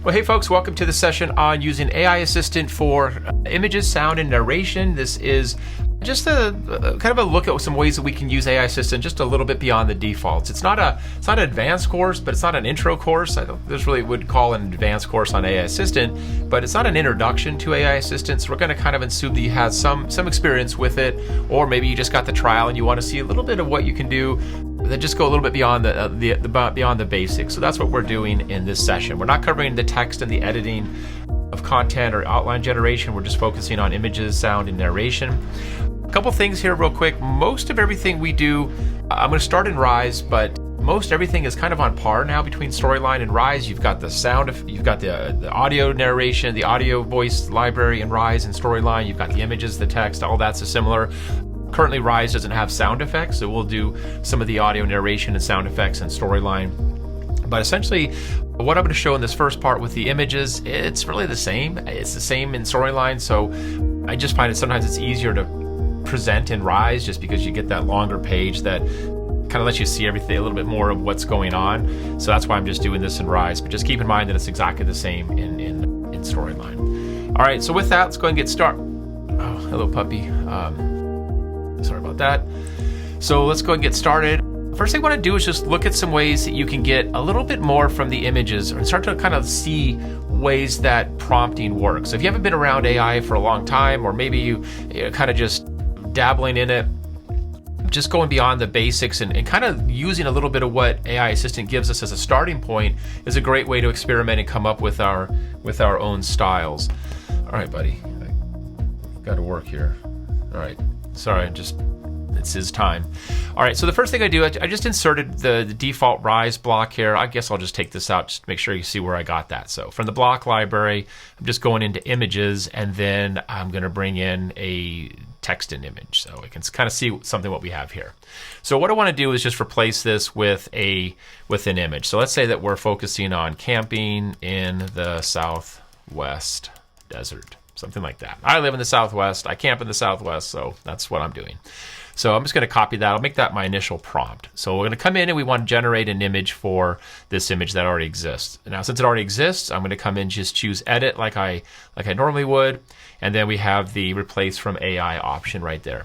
Well, hey folks, welcome to the session on using AI Assistant for images, sound, and narration. This is just a kind of a look at some ways that we can use AI Assistant just a little bit beyond the defaults. It's not an advanced course, but it's not an intro course. I don't this really would call an advanced course on AI Assistant, but it's not an introduction to AI Assistant. So we're going to kind of assume that you have some experience with it, or maybe you just got the trial and you want to see a little bit of what you can do that just go a little bit beyond beyond the basics. So that's what we're doing in this session. We're not covering the text and the editing of content or outline generation. We're just focusing on images, sound, and narration. A couple things here real quick. Most of everything we do, I'm going to start in Rise, but most everything is kind of on par now between Storyline and Rise. You've got the sound, you've got the audio narration, the audio voice library in Rise and Storyline. You've got the images, the text, all that's similar. Currently, Rise doesn't have sound effects, so we'll do some of the audio narration and sound effects in Storyline. But essentially, what I'm going to show in this first part with the images, it's really the same. It's the same in Storyline, so I just find it sometimes it's easier to present in Rise just because you get that longer page that kind of lets you see everything, a little bit more of what's going on. So that's why I'm just doing this in Rise, but just keep in mind that it's exactly the same in Storyline. All right, so with that, let's go ahead and get started. Oh, hello, puppy. Sorry about that. So let's go and get started. First thing I want to do is just look at some ways that you can get a little bit more from the images and start to kind of see ways that prompting works. So if you haven't been around AI for a long time, or maybe you're kind of just dabbling in it, just going beyond the basics and kind of using a little bit of what AI Assistant gives us as a starting point is a great way to experiment and come up with our own styles. All right, buddy, I've got to work here. All right. Sorry, it's his time. All right, so the first thing I do, I just inserted the default Rise block here. I guess I'll just take this out just to make sure you see where I got that. So from the block library, I'm just going into images, and then I'm going to bring in a text and image so we can kind of see something what we have here. So what I want to do is just replace this with an image. So let's say that we're focusing on camping in the Southwest desert. Something like that. I live in the Southwest. I camp in the Southwest, so that's what I'm doing. So I'm just going to copy that. I'll make that my initial prompt. So we're going to come in and we want to generate an image for this image that already exists. Now, since it already exists, I'm going to come in and just choose Edit like I normally would, and then we have the Replace from AI option right there.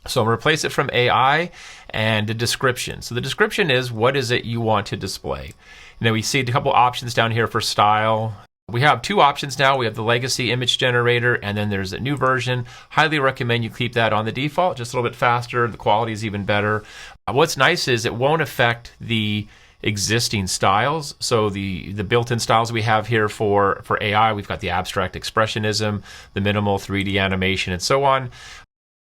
So I'm going to replace it from AI and the description. So the description is what is it you want to display. And then we see a couple options down here for style. We have two options now. We have the legacy image generator, and then there's a new version. Highly recommend you keep that on the default, just a little bit faster. The quality is even better. What's nice is it won't affect the existing styles. So the built-in styles we have here for AI, we've got the abstract expressionism, the minimal 3D animation, and so on.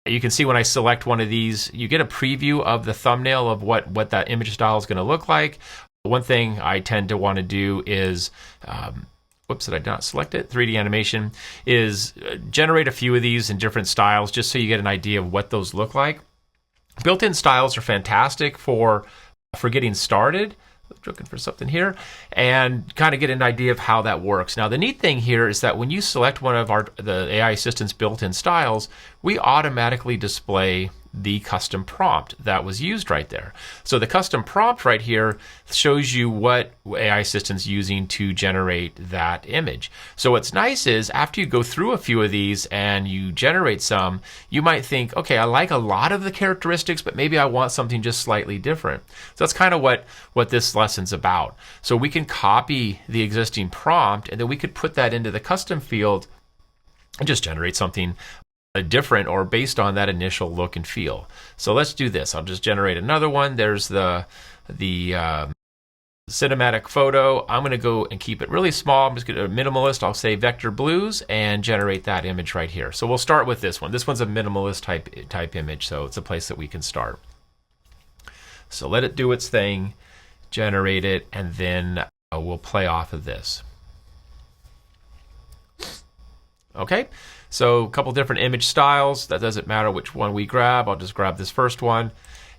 You can see when I select one of these, you get a preview of the thumbnail of what that image style is going to look like. One thing I tend to want to do is whoops, did I not select it? 3D animation is generate a few of these in different styles just so you get an idea of what those look like. Built-in styles are fantastic for getting started. Looking for something here and kind of get an idea of how that works. Now, the neat thing here is that when you select one of the AI Assistant's built-in styles, we automatically display the custom prompt that was used right there. So the custom prompt right here shows you what AI Assistant's using to generate that image. So what's nice is after you go through a few of these and you generate some, you might think, okay, I like a lot of the characteristics, but maybe I want something just slightly different. So that's kind of what this lesson's about. So we can copy the existing prompt and then we could put that into the custom field and just generate something different or based on that initial look and feel. So let's do this. I'll just generate another one. There's the cinematic photo. I'm going to go and keep it really small. I'm just going to minimalist. I'll say vector blues and generate that image right here. So we'll start with this one. This one's a minimalist type image, so it's a place that we can start. So let it do its thing, generate it, and then we'll play off of this. Okay, so a couple different image styles. That doesn't matter which one we grab. I'll just grab this first one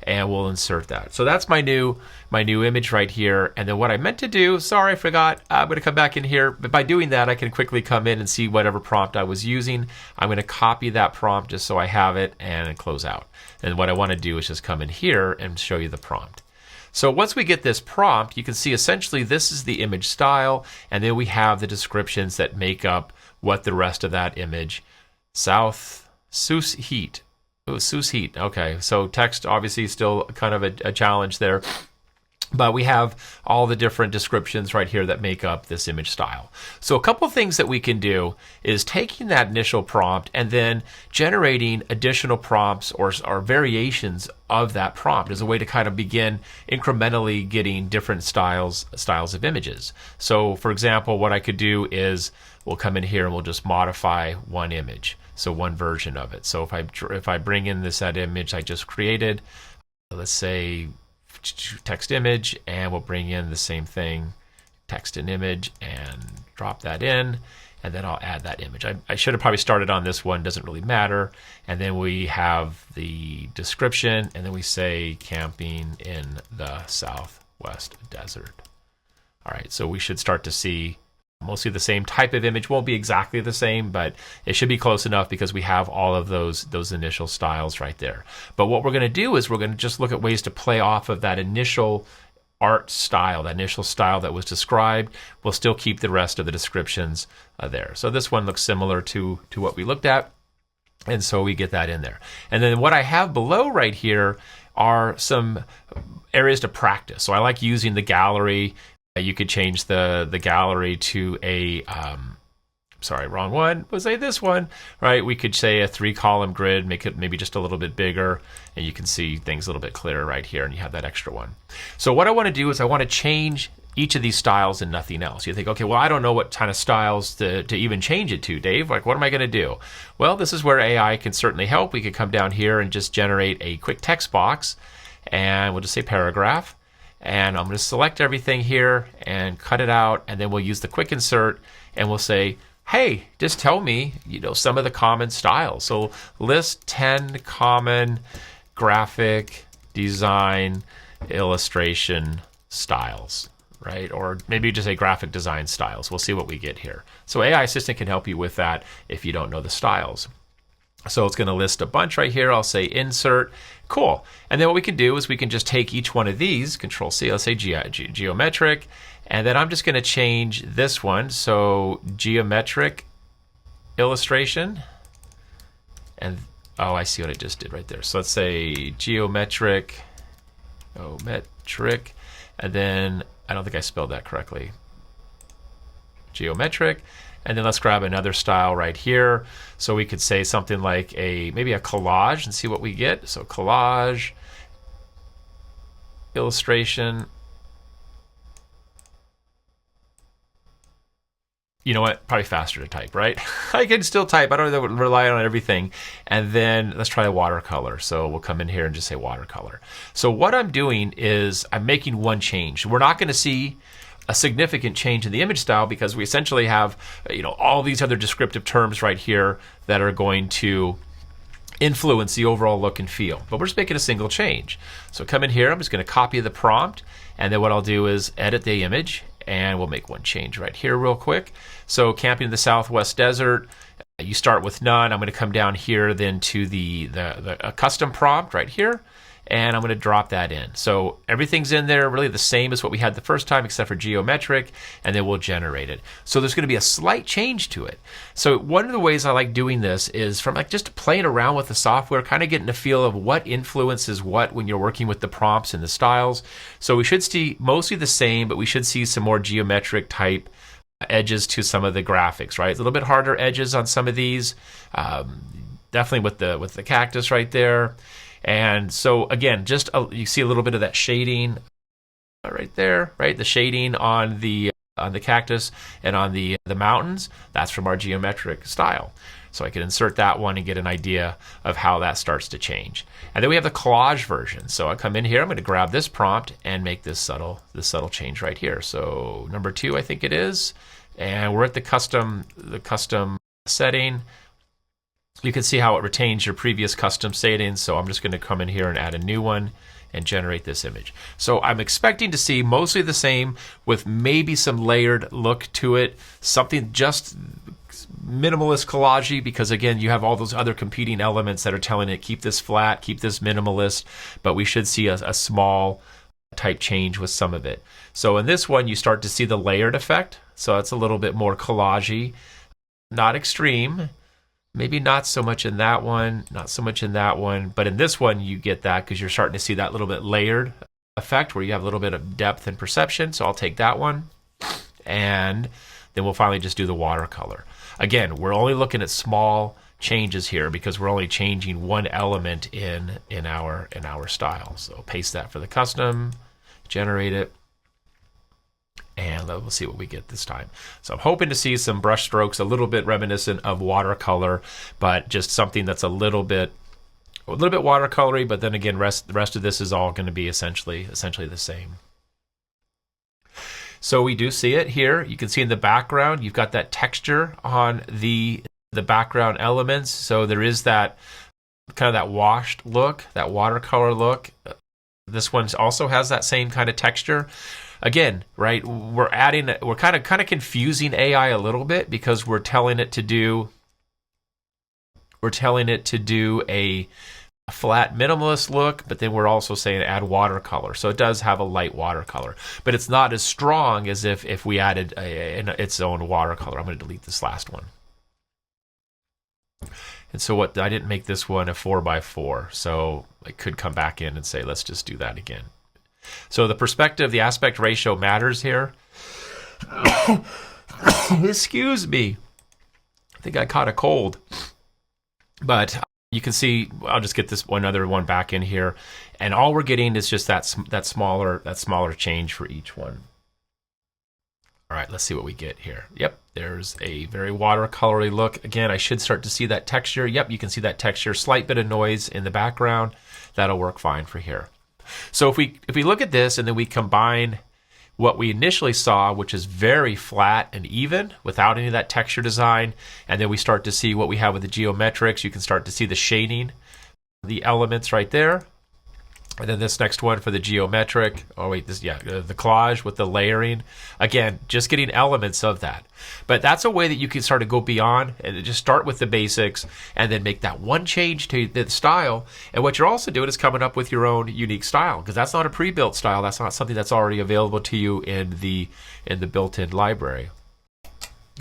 and we'll insert that. So that's my new image right here. And then what I meant to do, sorry, I forgot. I'm going to come back in here, but by doing that, I can quickly come in and see whatever prompt I was using. I'm going to copy that prompt just so I have it and close out. And what I want to do is just come in here and show you the prompt. So once we get this prompt, you can see essentially this is the image style, and then we have the descriptions that make up what the rest of that image. South Sus Heat. Oh, Sus Heat. Okay, so text obviously still kind of a challenge there. But we have all the different descriptions right here that make up this image style. So a couple things that we can do is taking that initial prompt and then generating additional prompts or variations of that prompt as a way to kind of begin incrementally getting different styles of images. So for example, what I could do is we'll come in here and we'll just modify one image. So one version of it. So if I bring in that image I just created, let's say text image, and we'll bring in the same thing, text and image, and drop that in, and then I'll add that image. I should have probably started on this one, doesn't really matter. And then we have the description, and then we say camping in the Southwest Desert. All right, so we should start to see mostly the same type of image. Won't be exactly the same, but it should be close enough because we have all of those initial styles right there. But what we're going to do is we're going to just look at ways to play off of that initial art style, that initial style that was described. We'll still keep the rest of the descriptions there. So this one looks similar to what we looked at, and so we get that in there. And then what I have below right here are some areas to practice. So I like using the gallery. You could change the gallery to a, sorry, wrong one. We'll say this one, right? We could say a 3-column grid, make it maybe just a little bit bigger, and you can see things a little bit clearer right here, and you have that extra one. So what I want to do is I want to change each of these styles and nothing else. You think, okay, well, I don't know what kind of styles to even change it to, Dave. Like, what am I going to do? Well, this is where AI can certainly help. We could come down here and just generate a quick text box, and we'll just say paragraph. And I'm going to select everything here and cut it out, and then we'll use the quick insert, and we'll say, hey, just tell me, some of the common styles. So list 10 common graphic design illustration styles, right? Or maybe just say graphic design styles. We'll see what we get here. So AI Assistant can help you with that if you don't know the styles. So it's going to list a bunch right here. I'll say insert. Cool. And then what we can do is we can just take each one of these, Control C, let's say geometric, and then I'm just going to change this one. So geometric illustration. And oh, I see what I just did right there. So let's say geometric, and then I don't think I spelled that correctly. Geometric. And then let's grab another style right here. So we could say something like maybe a collage and see what we get. So collage, illustration. You know what? Probably faster to type, right? I can still type. I don't rely on everything. And then let's try a watercolor. So we'll come in here and just say watercolor. So what I'm doing is I'm making one change. We're not going to see a significant change in the image style because we essentially have all these other descriptive terms right here that are going to influence the overall look and feel. But we're just making a single change. So come in here, I'm just going to copy the prompt, and then what I'll do is edit the image, and we'll make one change right here real quick. So camping in the Southwest Desert, you start with none. I'm going to come down here then to the custom prompt right here, and I'm going to drop that in. So everything's in there really the same as what we had the first time except for geometric, and then we'll generate it. So there's going to be a slight change to it. So one of the ways I like doing this is from just playing around with the software, kind of getting a feel of what influences what when you're working with the prompts and the styles. So we should see mostly the same, but we should see some more geometric type edges to some of the graphics, right? It's a little bit harder edges on some of these, definitely with the cactus right there. And so again, just you see a little bit of that shading right there, right? The shading on the cactus and on the mountains. That's from our geometric style. So I can insert that one and get an idea of how that starts to change. And then we have the collage version. So I come in here, I'm going to grab this prompt and make this subtle change right here. So number 2, I think it is, and we're at the custom setting. You can see how it retains your previous custom settings. So I'm just going to come in here and add a new one and generate this image. So I'm expecting to see mostly the same with maybe some layered look to it, something just minimalist collage-y, because again, you have all those other competing elements that are telling it keep this flat, keep this minimalist, but we should see a small type change with some of it. So in this one, you start to see the layered effect. So it's a little bit more collage-y, not extreme. Maybe not so much in that one, not so much in that one, but in this one you get that because you're starting to see that little bit layered effect where you have a little bit of depth and perception. So I'll take that one, and then we'll finally just do the watercolor. Again, we're only looking at small changes here because we're only changing one element in our style. So paste that for the custom, generate it, and we'll see what we get this time. So I'm hoping to see some brush strokes a little bit reminiscent of watercolor, but just something that's a little bit watercolory, but then again, the rest of this is all going to be essentially the same. So we do see it here. You can see in the background, you've got that texture on the background elements. So there is that kind of that washed look, that watercolor look. This one also has that same kind of texture. Again, right, we're kind of confusing AI a little bit because we're telling it to do a flat minimalist look, but then we're also saying add watercolor. So it does have a light watercolor, but it's not as strong as if we added its own watercolor. I'm going to delete this last one. And so I didn't make this one a 4x4, so I could come back in and say, let's just do that again. So the perspective, the aspect ratio matters here. Excuse me. I think I caught a cold. But you can see, I'll just get this other one back in here. And all we're getting is just that smaller change for each one. All right, let's see what we get here. Yep, there's a very watercolory look. Again, I should start to see that texture. Yep, you can see that texture, slight bit of noise in the background. That'll work fine for here. So if we look at this and then we combine what we initially saw, which is very flat and even without any of that texture design, and then we start to see what we have with the geometrics, you can start to see the shading, the elements right there. And then this next one for the geometric, the collage with the layering. Again, just getting elements of that. But that's a way that you can start to go beyond and just start with the basics and then make that one change to the style. And what you're also doing is coming up with your own unique style, because that's not a pre-built style. That's not something that's already available to you in the built-in library.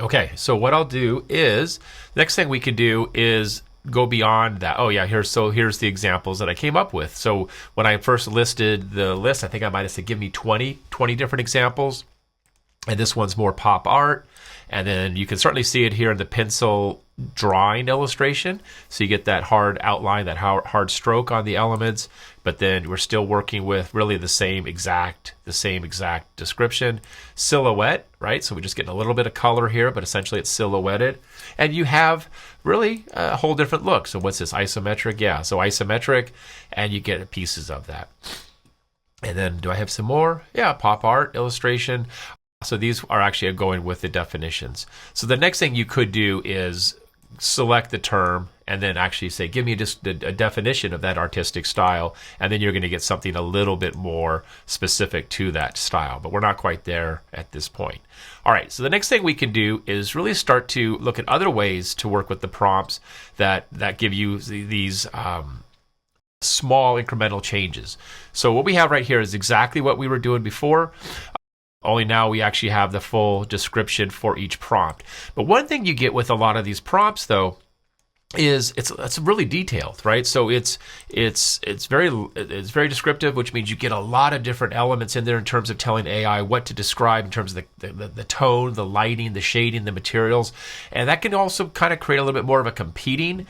Okay, so what I'll do is, next thing we can do is go beyond that. Oh yeah, here's the examples that I came up with. So when I first listed the list, I think I might have said give me 20 different examples. And this one's more pop art. And then you can certainly see it here in the pencil drawing illustration. So you get that hard outline, that hard stroke on the elements, but then we're still working with really the same exact description. Silhouette, right? So we're just getting a little bit of color here, but essentially it's silhouetted. And you have really a whole different look. So what's this, isometric? Yeah, so isometric, and you get pieces of that. And then do I have some more? Yeah, pop art, illustration. So these are actually going with the definitions. So the next thing you could do is select the term and then actually say, give me just a definition of that artistic style. And then you're going to get something a little bit more specific to that style. But we're not quite there at this point. All right, so the next thing we can do is really start to look at other ways to work with the prompts that give you these small incremental changes. So what we have right here is exactly what we were doing before. Only now we actually have the full description for each prompt. But one thing you get with a lot of these prompts, though, is it's really detailed, right? So it's very descriptive, which means you get a lot of different elements in there in terms of telling AI what to describe in terms of the tone, the lighting, the shading, the materials, and that can also kind of create a little bit more of a competing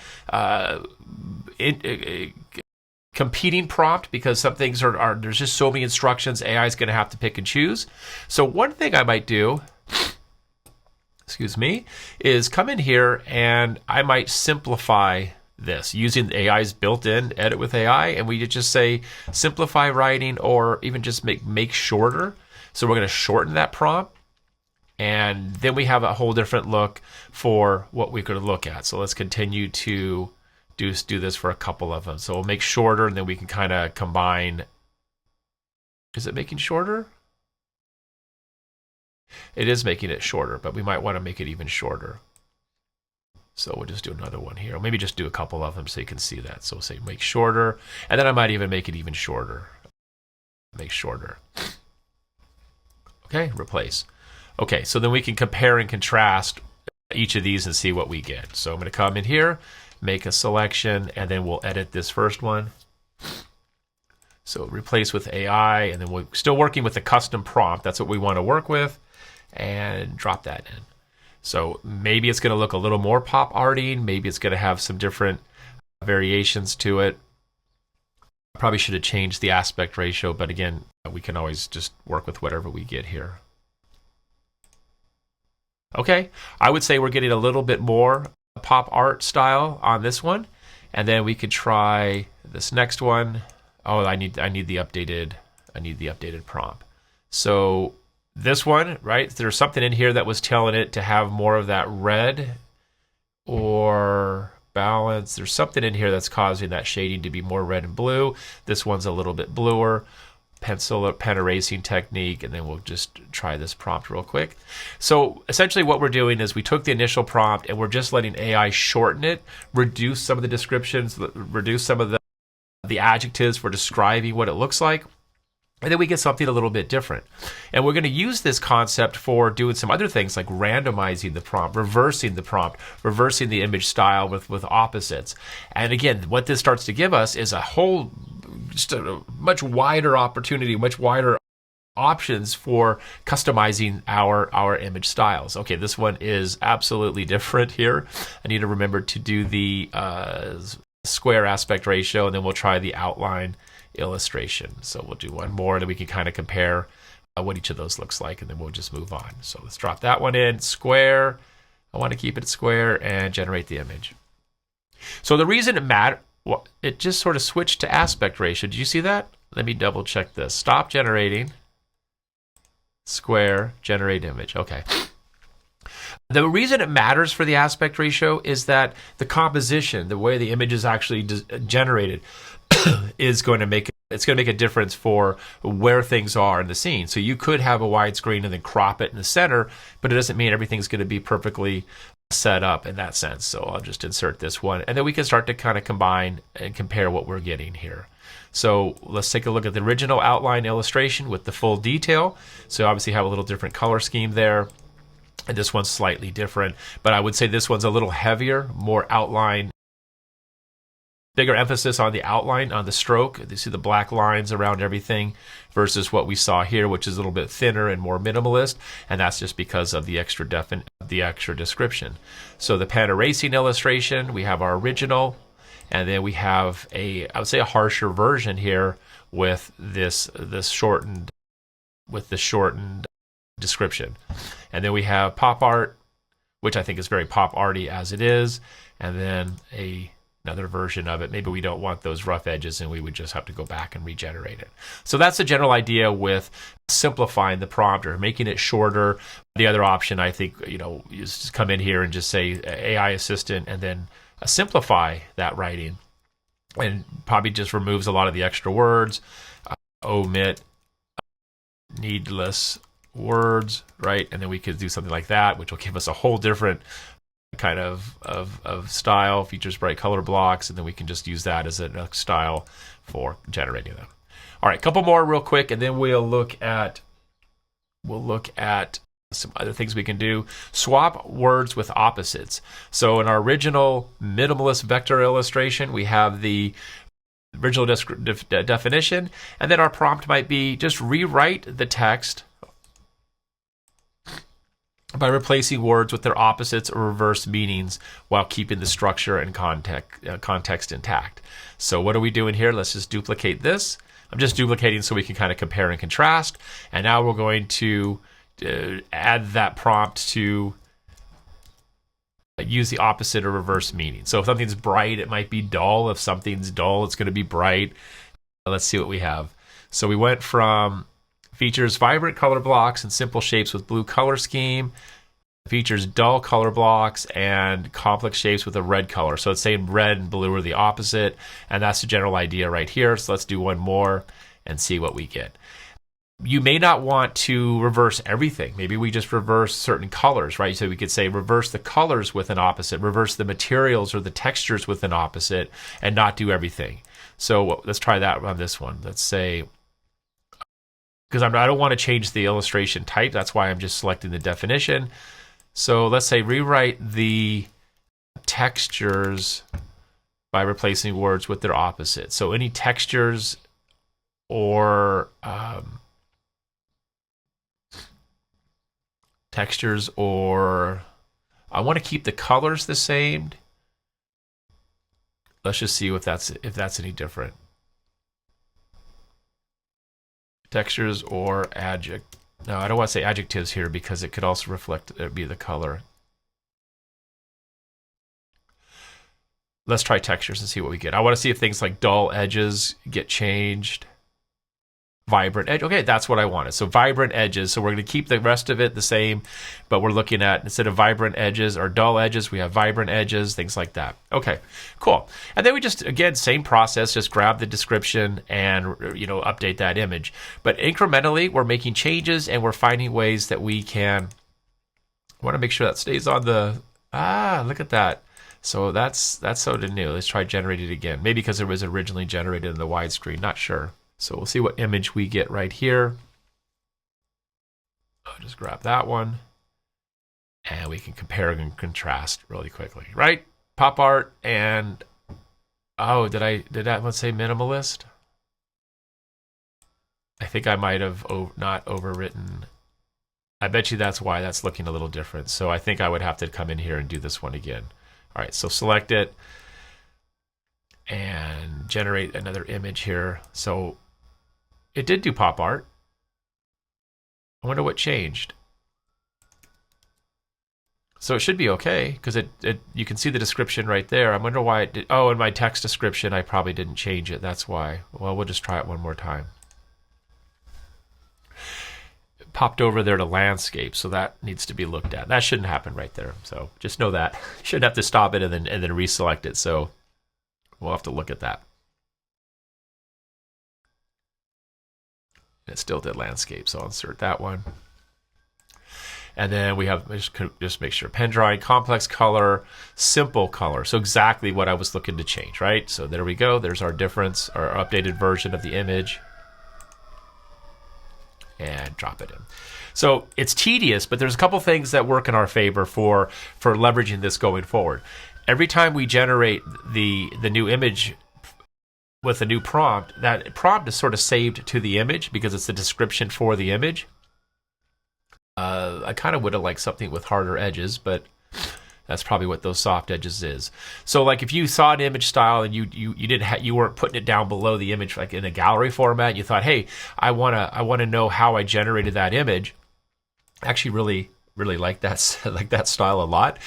prompt, because some things are there's just so many instructions, AI is going to have to pick and choose. So one thing I might do, is come in here and I might simplify this using AI's built-in edit with AI, and we just say simplify writing, or even just make shorter. So we're going to shorten that prompt, and then we have a whole different look for what we could look at. So let's continue to do this for a couple of them. So we'll make shorter, and then we can kind of combine. Is it making shorter? It is making it shorter, but we might want to make it even shorter. So we'll just do another one here. Or maybe just do a couple of them so you can see that. So we'll say make shorter, and then I might even make it even shorter. make shorter. Okay, replace. Okay, so then we can compare and contrast each of these and see what we get. So I'm going to come in here, make a selection, and then we'll edit this first one. So replace with AI, and then we're still working with the custom prompt. That's what we want to work with, and drop that in. So maybe it's going to look a little more pop arty. Maybe it's going to have some different variations to it. Probably should have changed the aspect ratio, but again, we can always just work with whatever we get here. Okay, I would say we're getting a little bit more pop art style on this one, and then we could try this next one. Oh, I need the updated prompt. So this one, right? There's something in here that was telling it to have more of that red or balance. There's something in here that's causing that shading to be more red and blue. This one's a little bit bluer. Pencil or pen erasing technique, and then we'll just try this prompt real quick. So essentially what we're doing is we took the initial prompt and we're just letting AI shorten it, reduce some of the descriptions, reduce some of the adjectives for describing what it looks like, and then we get something a little bit different. And we're going to use this concept for doing some other things like randomizing the prompt, reversing the image style with opposites. And again, what this starts to give us is just a much wider opportunity, much wider options for customizing our image styles. Okay, this one is absolutely different here. I need to remember to do the square aspect ratio, and then we'll try the outline illustration. So we'll do one more, and then we can kind of compare what each of those looks like, and then we'll just move on. So let's drop that one in, square. I want to keep it square and generate the image. So the reason it matters, it just sort of switched to aspect ratio. Did you see that? Let me double check this. Stop generating, square, generate image. Okay. The reason it matters for the aspect ratio is that the composition, the way the image is actually generated, is going to make a difference for where things are in the scene. So you could have a widescreen and then crop it in the center, but it doesn't mean everything's going to be perfectly set up in that sense. So I'll just insert this one, and then we can start to kind of combine and compare what we're getting here. So let's take a look at the original outline illustration with the full detail. So obviously have a little different color scheme there, and this one's slightly different, but I would say this one's a little heavier, more outline, bigger emphasis on the outline, on the stroke. You see the black lines around everything versus what we saw here, which is a little bit thinner and more minimalist, and that's just because of the extra description. So the pen erasing illustration, we have our original, and then we have I would say a harsher version here with this shortened description. And then we have pop art, which I think is very pop arty as it is, and then another version of it. Maybe we don't want those rough edges and we would just have to go back and regenerate it. So that's the general idea with simplifying the prompt or making it shorter. The other option, I think, you just come in here and just say AI assistant and then simplify that writing, and probably just removes a lot of the extra words, omit needless words, right? And then we could do something like that, which will give us a whole different kind of style, features bright color blocks, and then we can just use that as a style for generating them. All right, a couple more real quick, and then we'll look at some other things we can do. Swap words with opposites. So in our original minimalist vector illustration, we have the original definition, and then our prompt might be just rewrite the text by replacing words with their opposites or reverse meanings while keeping the structure and context intact. So what are we doing here? Let's just duplicate this. I'm just duplicating so we can kind of compare and contrast. And now we're going to add that prompt to use the opposite or reverse meaning. So if something's bright, it might be dull. If something's dull, it's going to be bright. Let's see what we have. So we went from features vibrant color blocks and simple shapes with blue color scheme, features dull color blocks and complex shapes with a red color. So it's saying red and blue are the opposite, and that's the general idea right here. So let's do one more and see what we get. You may not want to reverse everything. Maybe we just reverse certain colors, right? So we could say reverse the colors with an opposite, reverse the materials or the textures with an opposite, and not do everything. So let's try that on this one. Let's say because I don't want to change the illustration type. That's why I'm just selecting the definition. So let's say rewrite the textures by replacing words with their opposite. So any textures or I want to keep the colors the same. Let's just see if that's any different. Textures or adjective. No, I don't want to say adjectives here because it could also reflect be the color. Let's try textures and see what we get. I want to see if things like dull edges get changed. Vibrant edge. Okay, that's what I wanted. So vibrant edges. So we're going to keep the rest of it the same, but we're looking at, instead of vibrant edges or dull edges, we have vibrant edges, things like that. Okay, cool. And then we just, again, same process, just grab the description and, update that image. But incrementally, we're making changes and we're finding ways that we can, I want to make sure that stays on the, look at that. So that's sort of new. Let's try generate it again. Maybe because it was originally generated in the widescreen, not sure. So we'll see what image we get right here. I'll just grab that one. And we can compare and contrast really quickly, right? Pop art and, did that one say minimalist? I think I might have not overwritten. I bet you that's why that's looking a little different. So I think I would have to come in here and do this one again. All right, so select it and generate another image here. So it did do pop art. I wonder what changed. So it should be okay because you can see the description right there. I wonder why it did. Oh, in my text description, I probably didn't change it. That's why. Well, we'll just try it one more time. It popped over there to landscape, so that needs to be looked at. That shouldn't happen right there. So just know that. You shouldn't have to stop it and then reselect it. So we'll have to look at that. It still did landscape, so I'll insert that one. And then we have, just make sure, pen drawing, complex color, simple color. So exactly what I was looking to change, right? So there we go. There's our difference, our updated version of the image. And drop it in. So it's tedious, but there's a couple things that work in our favor for leveraging this going forward. Every time we generate the new image with a new prompt, that prompt is sort of saved to the image because it's the description for the image. I kind of would have liked something with harder edges, but that's probably what those soft edges is. So like if you saw an image style and you weren't putting it down below the image like in a gallery format, you thought, hey, I wanna know how I generated that image. I actually really like that style a lot.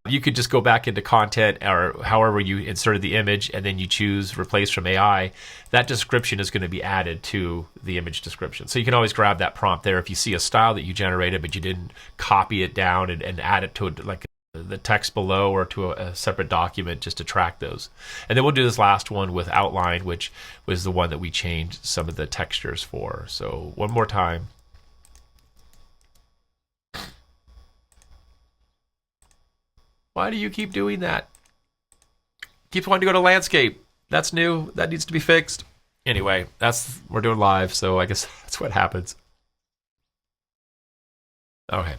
You could just go back into content or however you inserted the image and then you choose replace from AI. That description is going to be added to the image description. So you can always grab that prompt there if you see a style that you generated but you didn't copy it down and add it to like the text below or to a separate document just to track those. And then we'll do this last one with outline, which was the one that we changed some of the textures for. So one more time. Why do you keep doing that? Keeps wanting to go to landscape. That's new. That needs to be fixed. Anyway, we're doing live, so I guess that's what happens. Okay.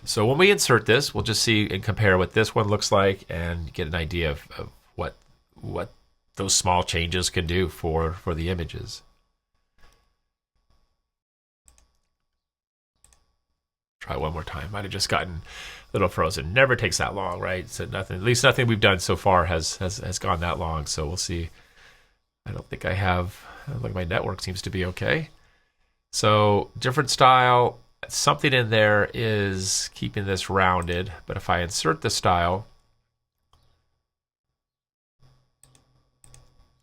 So when we insert this, we'll just see and compare what this one looks like and get an idea of what those small changes can do for the images. Try one more time. Might have just gotten a little frozen. Never takes that long, right? So nothing, at least nothing we've done so far has gone that long. So we'll see. I don't think I have, like my network seems to be okay. So different style. Something in there is keeping this rounded, but if I insert the style,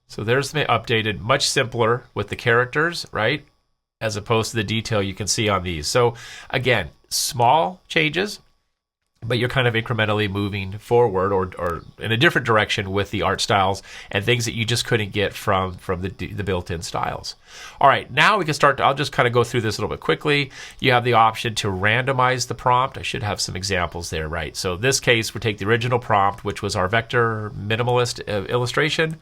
so there's the updated, much simpler with the characters, right? As opposed to the detail you can see on these. So again, small changes, but you're kind of incrementally moving forward or in a different direction with the art styles and things that you just couldn't get from the built-in styles. All right, now we can start. I'll just kind of go through this a little bit quickly. You have the option to randomize the prompt. I should have some examples there, right? So in this case, we take the original prompt, which was our vector minimalist illustration,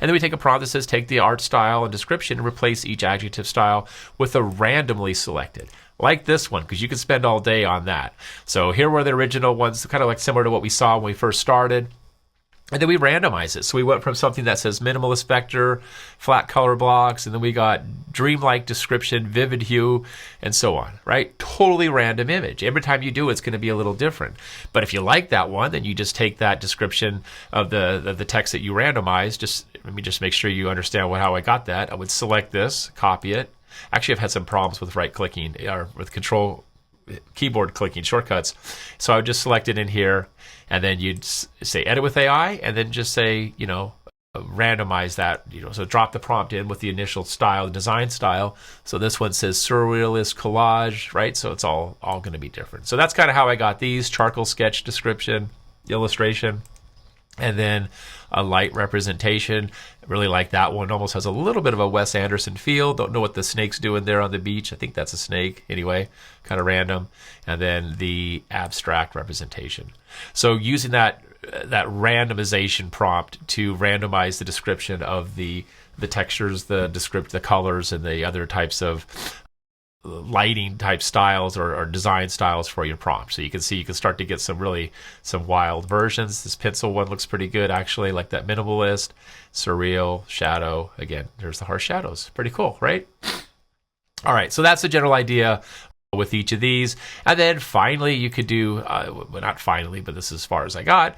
and then we take a prompt that says take the art style and description and replace each adjective style with a randomly selected. Like this one, because you can spend all day on that. So here were the original ones, kind of like similar to what we saw when we first started. And then we randomize it. So we went from something that says minimalist vector, flat color blocks, and then we got dreamlike description, vivid hue, and so on, right? Totally random image. Every time you do it, it's going to be a little different. But if you like that one, then you just take that description of the text that you randomized. Let me just make sure you understand how I got that. I would select this, copy it. Actually, I've had some problems with right-clicking or with control keyboard clicking shortcuts. So I would just select it in here, and then you'd say edit with AI, and then just say, randomize that, so drop the prompt in with the initial style, the design style. So this one says surrealist collage, right? So it's all going to be different. So that's kind of how I got these: charcoal sketch description, illustration, and then a light representation. I really like that one. Almost has a little bit of a Wes Anderson feel. Don't know what the snake's doing there on the beach. I think that's a snake. Anyway, kind of random. And then the abstract representation. So using that randomization prompt to randomize the description of the textures, the colors, and the other types of lighting type styles or design styles for your prompt. So you can see you can start to get some wild versions. This pencil one looks pretty good, actually, like that minimalist, surreal, shadow. Again, there's the harsh shadows. Pretty cool, right? All right, so that's the general idea with each of these. And then finally, you could do, well, not finally, but this is as far as I got,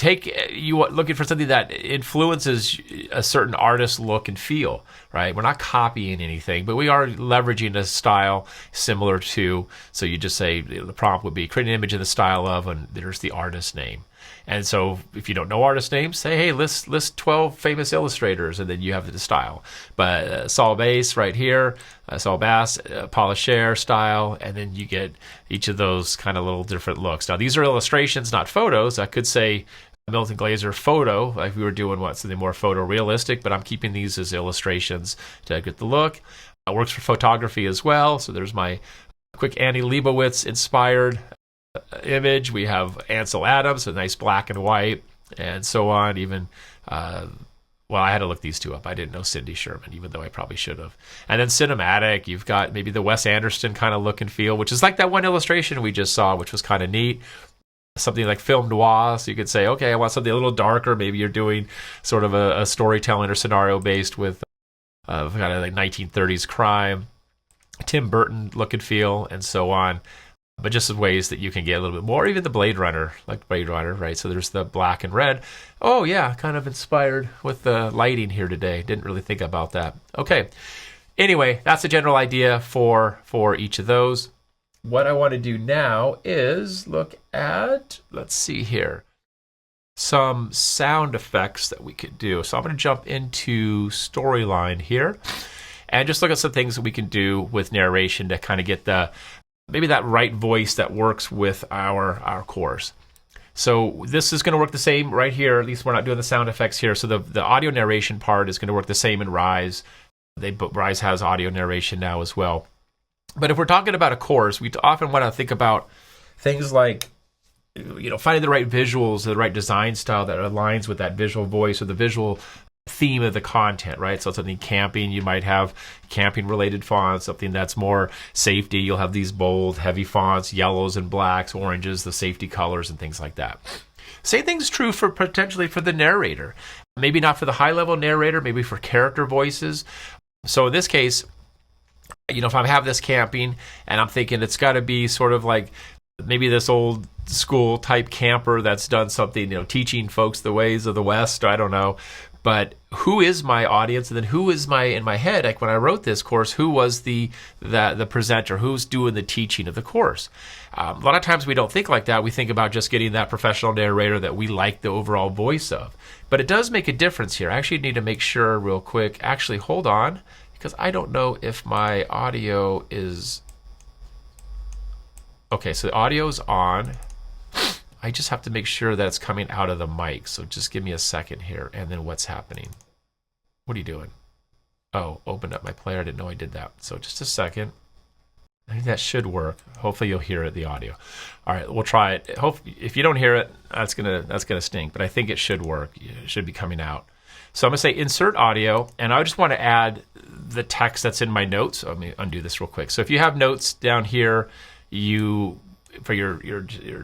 looking for something that influences a certain artist's look and feel, right? We're not copying anything, but we are leveraging a style similar to, so you just say the prompt would be create an image in the style of, and there's the artist name. And so if you don't know artist names, say, hey, list 12 famous illustrators, and then you have the style. But Saul Bass right here, Saul Bass, Paula Scher style, and then you get each of those kind of little different looks. Now, these are illustrations, not photos. I could say Milton Glaser photo, like we were doing something more photorealistic, but I'm keeping these as illustrations to get the look. It works for photography as well. So there's my quick Annie Leibovitz inspired image. We have Ansel Adams, a nice black and white, and so on. Even, I had to look these two up. I didn't know Cindy Sherman, even though I probably should have. And then cinematic, you've got maybe the Wes Anderson kind of look and feel, which is like that one illustration we just saw, which was kind of neat. Something like film noir, so you could say, okay, I want something a little darker. Maybe you're doing sort of a storytelling or scenario based with kind of like 1930s crime, Tim Burton look and feel, and so on. But just as ways that you can get a little bit more, even the Blade Runner, right? So there's the black and red. Oh yeah, kind of inspired with the lighting here today. Didn't really think about that. Okay. Anyway, that's the general idea for each of those. What I want to do now is look at, let's see here, some sound effects that we could do. So I'm going to jump into Storyline here and just look at some things that we can do with narration to kind of get maybe that right voice that works with our course. So this is going to work the same right here. At least we're not doing the sound effects here. So the audio narration part is going to work the same in Rise. Rise has audio narration now as well. But if we're talking about a course, we often want to think about things like, finding the right visuals, the right design style that aligns with that visual voice or the visual theme of the content, right? So something camping, you might have camping-related fonts. Something that's more safety, you'll have these bold, heavy fonts, yellows and blacks, oranges, the safety colors, and things like that. Same thing's true potentially for the narrator. Maybe not for the high-level narrator, maybe for character voices. So in this case, if I have this camping and I'm thinking it's got to be sort of like maybe this old school type camper that's done something, teaching folks the ways of the West, I don't know. But who is my audience? And then who is in my head, like when I wrote this course, who was the presenter? Who's doing the teaching of the course? A lot of times we don't think like that. We think about just getting that professional narrator that we like the overall voice of. But it does make a difference here. I actually need to make sure real quick. Actually, hold on, because I don't know if my audio is... Okay, so the audio is on. I just have to make sure that it's coming out of the mic. So just give me a second here. And then what's happening? What are you doing? Oh, opened up my player. I didn't know I did that. So just a second. I think that should work. Hopefully you'll hear it, the audio. All right, we'll try it. If you don't hear it, that's gonna stink. But I think it should work. It should be coming out. So I'm gonna say insert audio, and I just want to add the text that's in my notes. So let me undo this real quick. So if you have notes down here, for your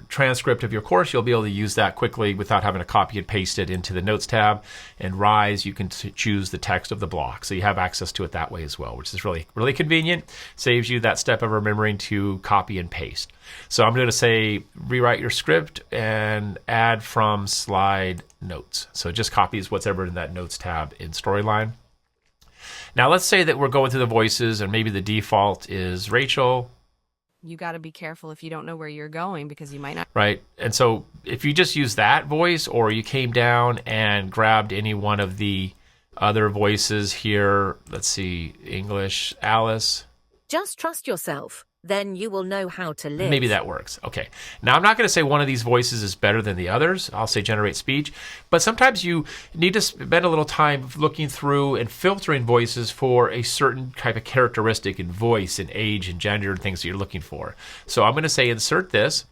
transcript of your course, you'll be able to use that quickly without having to copy and paste it into the Notes tab. And Rise, you can choose the text of the block. So you have access to it that way as well, which is really, really convenient. Saves you that step of remembering to copy and paste. So I'm going to say rewrite your script and add from slide notes. So it just copies whatever in that Notes tab in Storyline. Now let's say that we're going through the voices and maybe the default is Rachel. You got to be careful if you don't know where you're going because you might not. Right. And so if you just use that voice, or you came down and grabbed any one of the other voices here, let's see, English, Alice. Just trust yourself. Then you will know how to live. Maybe that works. Okay. Now, I'm not going to say one of these voices is better than the others. I'll say generate speech. But sometimes you need to spend a little time looking through and filtering voices for a certain type of characteristic in voice and age and gender and things that you're looking for. So I'm going to say insert this.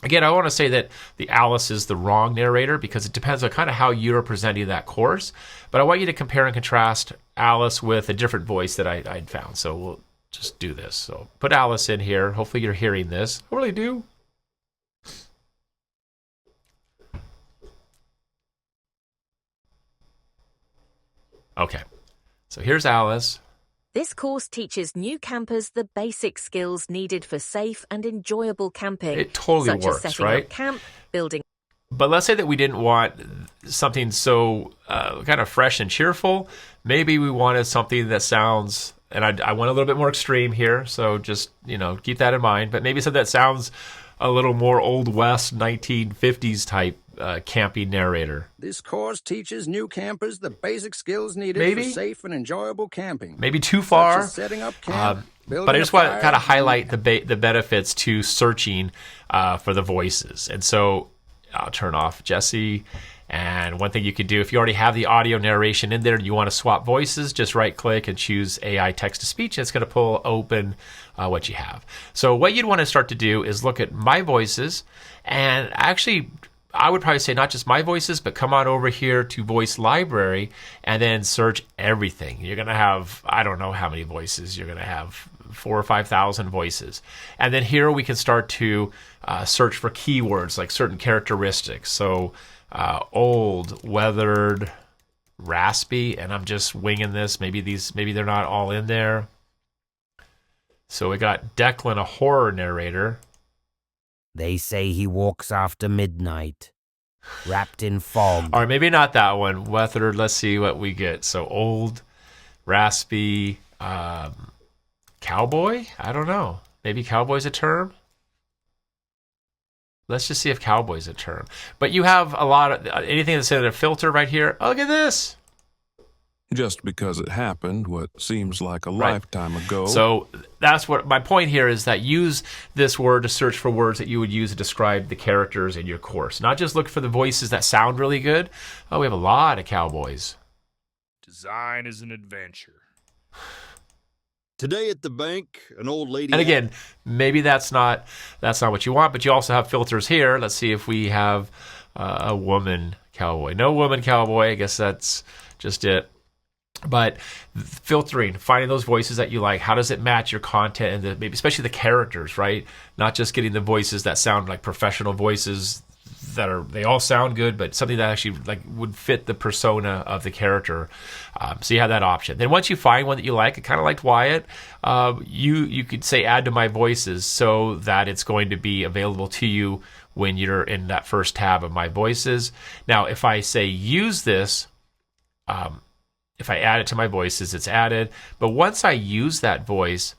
Again, I want to say that the Alice is the wrong narrator because it depends on kind of how you're presenting that course. But I want you to compare and contrast Alice with a different voice that I'd found. So we'll just do this. So put Alice in here. Hopefully you're hearing this. I really do. Okay. So here's Alice. This course teaches new campers the basic skills needed for safe and enjoyable camping. It totally such works, as setting right? up camp, building. But let's say that we didn't want something so kind of fresh and cheerful. Maybe we wanted something that sounds, and I went a little bit more extreme here, so just, keep that in mind. But maybe something that sounds a little more Old West 1950s type camping narrator. This course teaches new campers the basic skills needed Maybe. for safe and enjoyable camping. Maybe too far. Such as setting up camp, but I just want to kind of highlight the benefits to searching for the voices. And so I'll turn off Jesse. And one thing you can do, if you already have the audio narration in there and you want to swap voices, just right click and choose AI text to speech, and it's going to pull open what you have. So what you'd want to start to do is look at my voices, and actually I would probably say not just my voices, but come on over here to voice library and then search everything. You're going to have, I don't know how many voices, you're going to have 4,000 or 5,000 voices. And then here we can start to search for keywords like certain characteristics. So old, weathered, raspy, and I'm just winging this. Maybe they're not all in there. So we got Declan, a horror narrator. They say he walks after midnight, wrapped in fog. Or maybe not that one. Weathered, let's see what we get. So old, raspy, cowboy? I don't know. Maybe cowboy's a term? Let's just see if cowboy's a term. But you have a lot of, anything that's in a filter right here. Oh, look at this. Just because it happened what seems like a lifetime ago. So that's what my point here is, that use this word to search for words that you would use to describe the characters in your course. Not just look for the voices that sound really good. Oh, we have a lot of cowboys. Design is an adventure. Today at the bank, an old lady... And again, maybe that's not what you want, but you also have filters here. Let's see if we have a woman cowboy. No woman cowboy. I guess that's just it. But filtering, finding those voices that you like. How does it match your content and maybe especially the characters, right? Not just getting the voices that sound like professional voices they all sound good, but something that actually would fit the persona of the character. So you have that option. Then once you find one that you like, I kind of liked Wyatt. You could say add to my voices so that it's going to be available to you when you're in that first tab of my voices. Now, if I say use this. If I add it to my voices, it's added. But once I use that voice,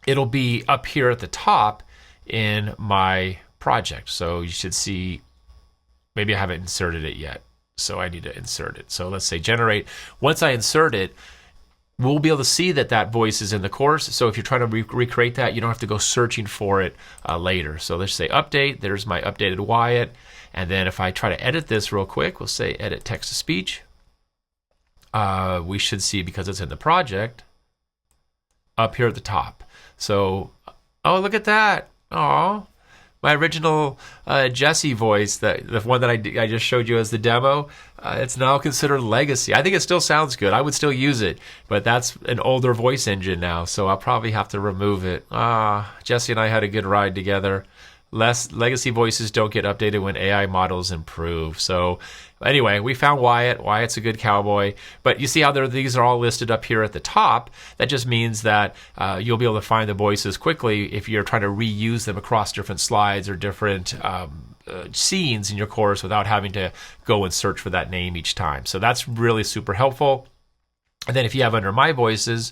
it'll be up here at the top in my project. So you should see, maybe I haven't inserted it yet. So I need to insert it. So let's say generate. Once I insert it, we'll be able to see that that voice is in the course. So if you're trying to recreate that, you don't have to go searching for it later. So let's say update. There's my updated Wyatt. And then if I try to edit this real quick, we'll say edit text to speech. We should see, because it's in the project, up here at the top. So, oh, look at that. Oh, my original Jesse voice, the one that I just showed you as the demo, it's now considered legacy. I think it still sounds good. I would still use it, but that's an older voice engine now, so I'll probably have to remove it. Jesse and I had a good ride together. Legacy voices don't get updated when AI models improve. So anyway, we found Wyatt. Wyatt's a good cowboy. But you see how these are all listed up here at the top. That just means that you'll be able to find the voices quickly if you're trying to reuse them across different slides or different scenes in your course without having to go and search for that name each time. So that's really super helpful. And then if you have under My Voices,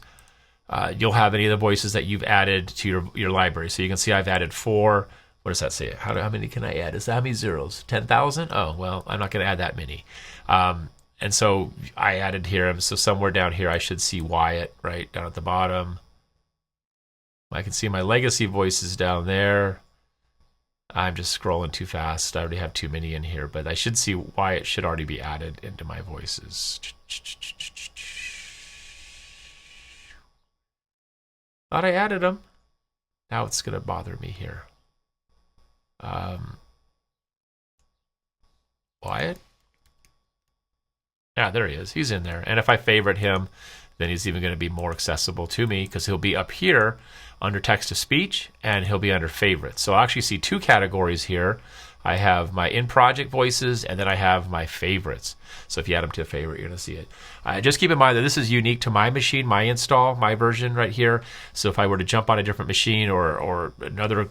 you'll have any of the voices that you've added to your library. So you can see I've added 4. What does that say? How many can I add? Is that how many zeros? 10,000? Oh, well, I'm not going to add that many. And so I added here. So somewhere down here, I should see Wyatt right down at the bottom. I can see my legacy voices down there. I'm just scrolling too fast. I already have too many in here, but I should see Wyatt should already be added into my voices. Thought I added them. Now it's going to bother me here. Wyatt? Yeah, there he is. He's in there. And if I favorite him, then he's even going to be more accessible to me because he'll be up here under text to speech and he'll be under favorites. So I'll actually see 2 categories here. I have my in-project voices and then I have my favorites. So if you add them to a favorite, you're going to see it. Just keep in mind that this is unique to my machine, my install, my version right here. So if I were to jump on a different machine or another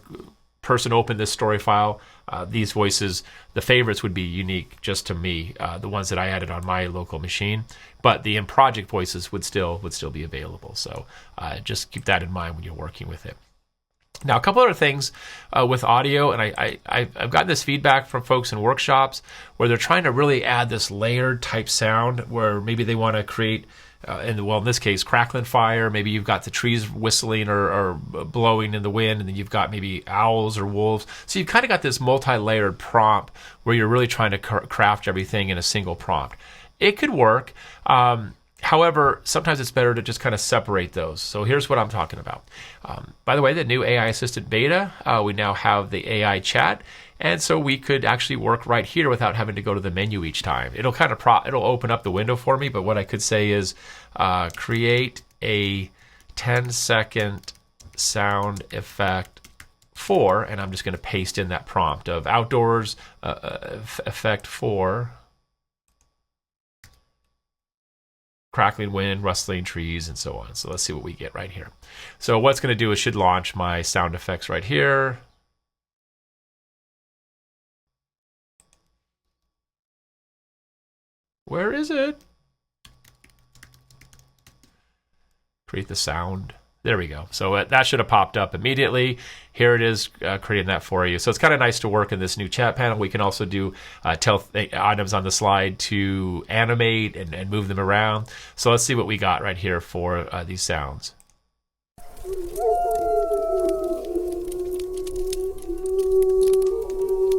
person opened this story file, these voices, the favorites would be unique just to me, the ones that I added on my local machine, but the in-project voices would still be available. So just keep that in mind when you're working with it. Now, a couple other things with audio, and I've gotten this feedback from folks in workshops where they're trying to really add this layered type sound where maybe they want to create in this case, crackling fire. Maybe you've got the trees whistling or blowing in the wind, and then you've got maybe owls or wolves. So you've kind of got this multi-layered prompt where you're really trying to craft everything in a single prompt. It could work. However, sometimes it's better to just kind of separate those. So here's what I'm talking about. By the way, the new AI Assistant beta, we now have the AI chat. And so we could actually work right here without having to go to the menu each time. It'll kind of it'll open up the window for me, but what I could say is create a 10-second sound effect for, and I'm just going to paste in that prompt of outdoors effect for crackling wind, rustling trees, and so on. So let's see what we get right here. So what it's going to do is should launch my sound effects right here. Where is it? Create the sound. There we go. So that should have popped up immediately. Here it is, creating that for you. So it's kind of nice to work in this new chat panel. We can also do tell items on the slide to animate and move them around. So let's see what we got right here for these sounds.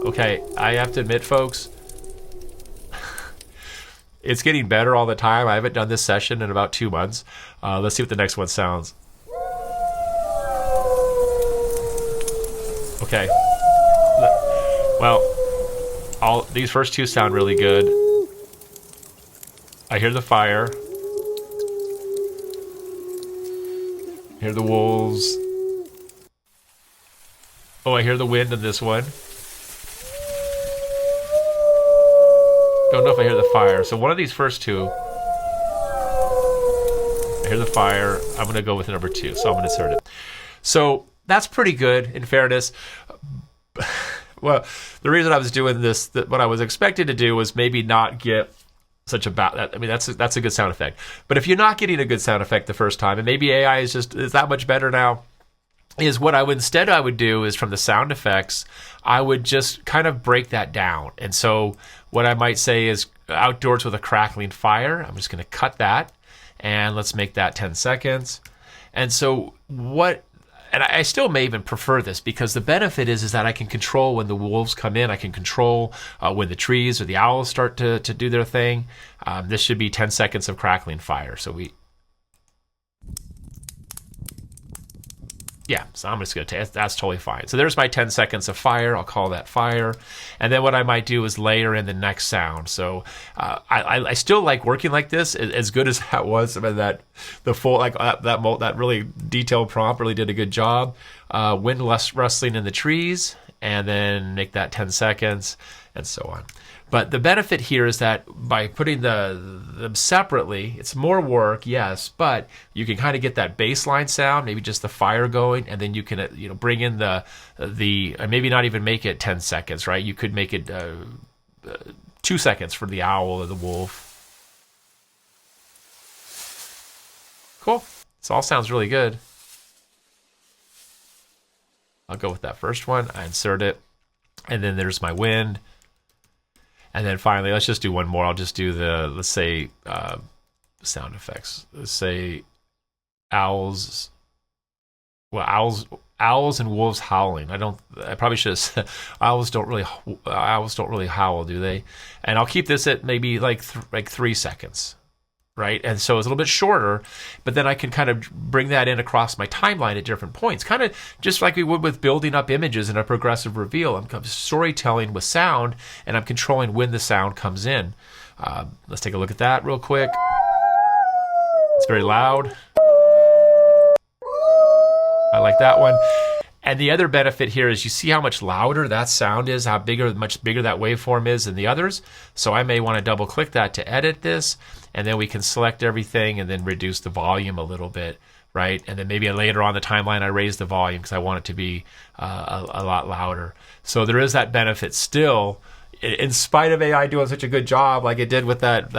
Okay, I have to admit, folks, it's getting better all the time. I haven't done this session in about 2 months. Let's see what the next one sounds. Okay. Well, these first 2 sound really good. I hear the fire. I hear the wolves. Oh, I hear the wind in this one. Don't know if I hear the fire. So one of these first 2, I hear the fire. I'm going to go with number 2. So I'm going to insert it. So that's pretty good, in fairness. Well, the reason I was doing this, what I was expected to do was maybe not get such a bad. I mean, that's a good sound effect. But if you're not getting a good sound effect the first time, and maybe AI is that much better now, is what I would do is from the sound effects, I would just kind of break that down. And so what I might say is outdoors with a crackling fire. I'm just going to cut that. and let's make that 10 seconds. And so and I still may even prefer this, because the benefit is that I can control when the wolves come in. I can control when the trees or the owls start to do their thing. This should be 10 seconds of crackling fire. So so I'm just going to that's totally fine. So there's my 10 seconds of fire. I'll call that fire. And then what I might do is layer in the next sound. So I still like working like this, as good as that was. I mean, that really detailed prompt really did a good job. Wind rustling in the trees, and then make that 10 seconds, and so on. But the benefit here is that by putting them separately, it's more work, yes, but you can kind of get that baseline sound, maybe just the fire going, and then you can bring in the maybe not even make it 10 seconds, right? You could make it 2 seconds for the owl or the wolf. Cool. This all sounds really good. I'll go with that first one. I insert it, and then there's my wind. And then finally, let's just do one more. I'll just do let's say, sound effects. Let's say owls. Well, owls and wolves howling. I probably should have said owls don't really howl, do they? And I'll keep this at maybe like 3 seconds. Right? And so it's a little bit shorter, but then I can kind of bring that in across my timeline at different points, kind of just like we would with building up images in a progressive reveal. I'm storytelling with sound, and I'm controlling when the sound comes in. Let's take a look at that real quick. It's very loud. I like that one. And the other benefit here is you see how much louder that sound is, much bigger that waveform is than the others. So I may want to double click that to edit this, and then we can select everything and then reduce the volume a little bit, right? And then maybe later on the timeline I raise the volume because I want it to be a lot louder. So there is that benefit still, in spite of AI doing such a good job like it did with that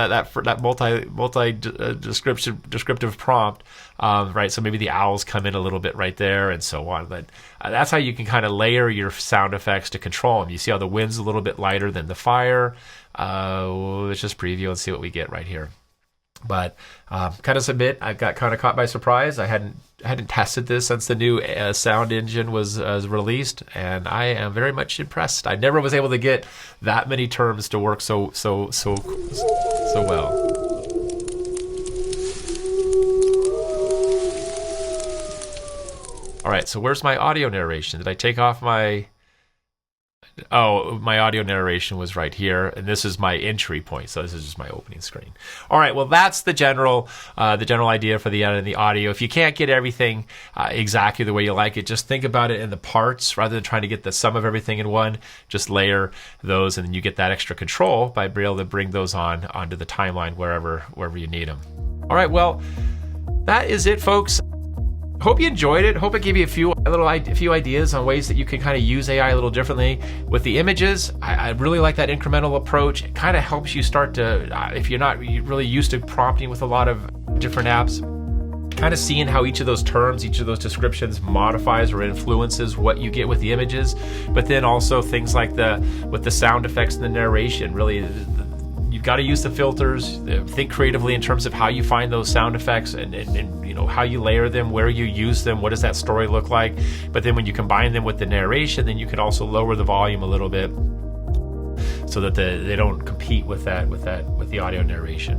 multi descriptive prompt, right? So maybe the owls come in a little bit right there, and so on. But that's how you can kind of layer your sound effects to control them. You see how the wind's a little bit lighter than the fire. Let's just preview and see what we get right here. But kind of submit. I got kind of caught by surprise. I hadn't tested this since the new sound engine was released, and I am very much impressed. I never was able to get that many terms to work so well. All right, so where's my audio narration? Did I take off my... Oh, my audio narration was right here, and this is my entry point. So this is just my opening screen. All right, well, that's the general idea for the editing the audio. If you can't get everything exactly the way you like it, just think about it in the parts rather than trying to get the sum of everything in one. Just layer those, and then you get that extra control by being able to bring those onto the timeline wherever you need them. All right, well, that is it, folks. Hope you enjoyed it. Hope it gave you a few ideas on ways that you can kind of use AI a little differently with the images. I really like that incremental approach. It kind of helps you start to, if you're not really used to prompting with a lot of different apps, kind of seeing how each of those terms, each of those descriptions modifies or influences what you get with the images. But then also things like with the sound effects and the narration, really. You've got to use the filters, think creatively in terms of how you find those sound effects and how you layer them, where you use them, what does that story look like. But then when you combine them with the narration, then you can also lower the volume a little bit so that they don't compete with the audio narration.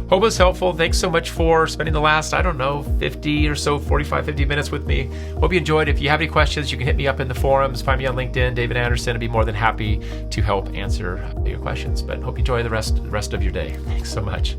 Hope it was helpful. Thanks so much for spending the last, 50 minutes with me. Hope you enjoyed. If you have any questions, you can hit me up in the forums. Find me on LinkedIn, David Anderson. I'd be more than happy to help answer your questions. But hope you enjoy the rest of your day. Thanks so much.